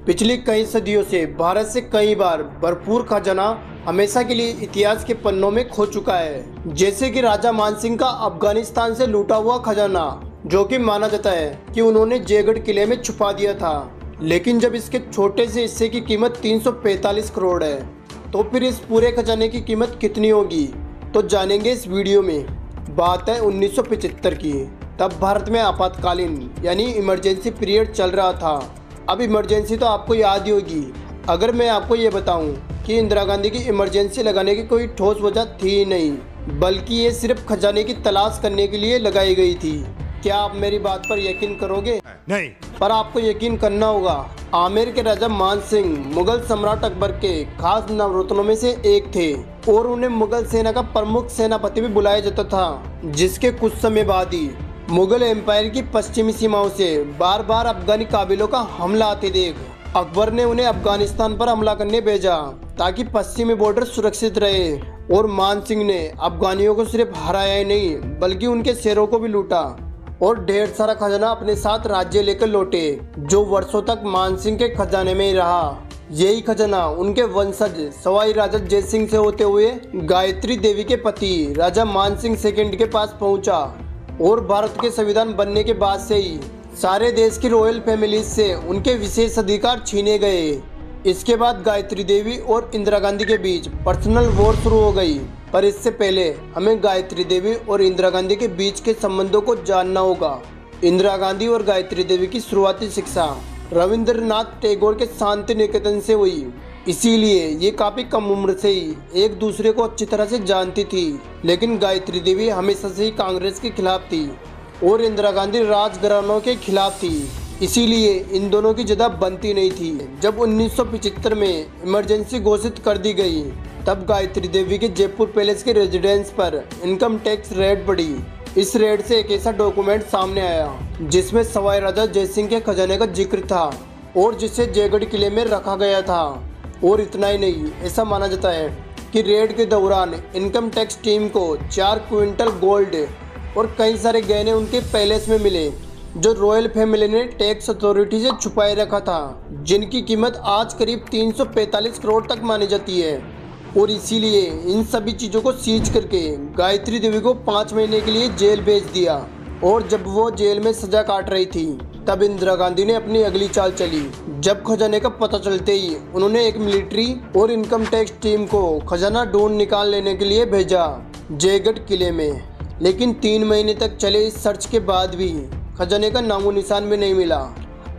पिछली कई सदियों से भारत से कई बार भरपूर खजाना हमेशा के लिए इतिहास के पन्नों में खो चुका है। जैसे कि राजा मानसिंह का अफगानिस्तान से लूटा हुआ खजाना, जो कि माना जाता है कि उन्होंने जयगढ़ किले में छुपा दिया था। लेकिन जब इसके छोटे से हिस्से की कीमत 345 करोड़ है, तो फिर इस पूरे खजाने की कीमत कितनी होगी, तो जानेंगे इस वीडियो में। बात है 1975 की। तब भारत में आपातकालीन यानी इमरजेंसी पीरियड चल रहा था। अब इमरजेंसी तो आपको याद ही होगी। अगर मैं आपको ये बताऊं कि इंदिरा गांधी की इमरजेंसी लगाने की कोई ठोस वजह थी ही नहीं, बल्कि ये सिर्फ खजाने की तलाश करने के लिए लगाई गई थी। क्या आप मेरी बात पर यकीन करोगे? नहीं। पर आपको यकीन करना होगा। आमेर के राजा मान सिंह मुगल सम्राट अकबर के खास नवरत्नों में से एक थे और उन्हें मुगल सेना का प्रमुख सेनापति भी बुलाया जाता था। जिसके कुछ समय बाद ही मुगल एम्पायर की पश्चिमी सीमाओं से बार बार अफगानी काबिलों का हमला आते देख अकबर ने उन्हें अफगानिस्तान पर हमला करने भेजा, ताकि पश्चिमी बॉर्डर सुरक्षित रहे। और मान सिंह ने अफगानियों को सिर्फ हराया ही नहीं, बल्कि उनके शेरों को भी लूटा और ढेर सारा खजाना अपने साथ राज्य लेकर लौटे, जो वर्षों तक मान सिंह के खजाने में ही रहा। यही खजाना उनके वंशज सवाई राजा जय सिंह से होते हुए गायत्री देवी के पति राजा मान सिंह सेकंड के पास पहुंचा। और भारत के संविधान बनने के बाद से ही सारे देश की रॉयल फैमिलीज से उनके विशेष अधिकार छीने गए। इसके बाद गायत्री देवी और इंदिरा गांधी के बीच पर्सनल वॉर शुरू हो गई। पर इससे पहले हमें गायत्री देवी और इंदिरा गांधी के बीच के संबंधों को जानना होगा। इंदिरा गांधी और गायत्री देवी की शुरुआती शिक्षा रविंद्रनाथ टैगोर के शांति निकेतन से हुई, इसीलिए ये काफी कम उम्र से ही एक दूसरे को अच्छी तरह से जानती थी। लेकिन गायत्री देवी हमेशा से ही कांग्रेस के खिलाफ थी और इंदिरा गांधी राजघरानों के खिलाफ थी, इसीलिए इन दोनों की ज्यादा बनती नहीं थी। जब 1975 में इमरजेंसी घोषित कर दी गई, तब गायत्री देवी के जयपुर पैलेस के रेजिडेंस पर इनकम टैक्स रेड पड़ी। इस रेड से एक ऐसा डॉक्यूमेंट सामने आया जिसमें सवाई राजा जय सिंह के खजाने का जिक्र था और जिसे जयगढ़ किले में रखा गया था। और इतना ही नहीं, ऐसा माना जाता है कि रेड के दौरान इनकम टैक्स टीम को 4 क्विंटल गोल्ड और कई सारे गहने उनके पैलेस में मिले, जो रॉयल फैमिली ने टैक्स अथॉरिटी से छुपाए रखा था, जिनकी कीमत आज करीब 345 करोड़ तक मानी जाती है। और इसीलिए इन सभी चीज़ों को सीज करके गायत्री देवी को 5 महीने के लिए जेल भेज दिया। और जब वो जेल में सजा काट रही थी, तब इंदिरा गांधी ने अपनी अगली चाल चली। जब खजाने का पता चलते ही उन्होंने एक मिलिट्री और इनकम टैक्स टीम को खजाना ढूंढ निकाल लेने के लिए भेजा जयगढ़ किले में। लेकिन 3 महीने तक चले इस सर्च के बाद भी खजाने का नामो निशान भी नहीं मिला।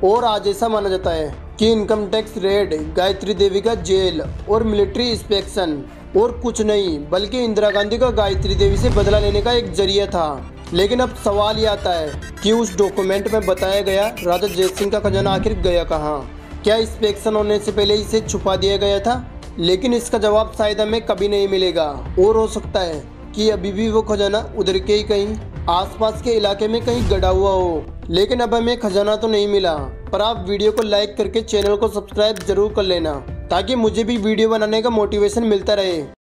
और आज ऐसा माना जाता है कि income tax raid Gayatri Devi का जेल और मिलिट्री इंस्पेक्शन और कुछ नहीं, बल्कि इंदिरा गांधी का गायत्री देवी से बदला लेने का एक जरिया था। लेकिन अब सवाल ये आता है कि उस डॉक्यूमेंट में बताया गया राजा जय सिंह का खजाना आखिर गया कहाँ? क्या इंस्पेक्शन होने से पहले इसे छुपा दिया गया था? लेकिन इसका जवाब शायद हमें कभी नहीं मिलेगा। और हो सकता है कि अभी भी वो खजाना उधर के ही कहीं आसपास के इलाके में कहीं गड़ा हुआ हो। लेकिन अब हमें खजाना तो नहीं मिला। पर आप वीडियो को लाइक करके चैनल को सब्सक्राइब जरूर कर लेना, ताकि मुझे भी वीडियो बनाने का मोटिवेशन मिलता रहे।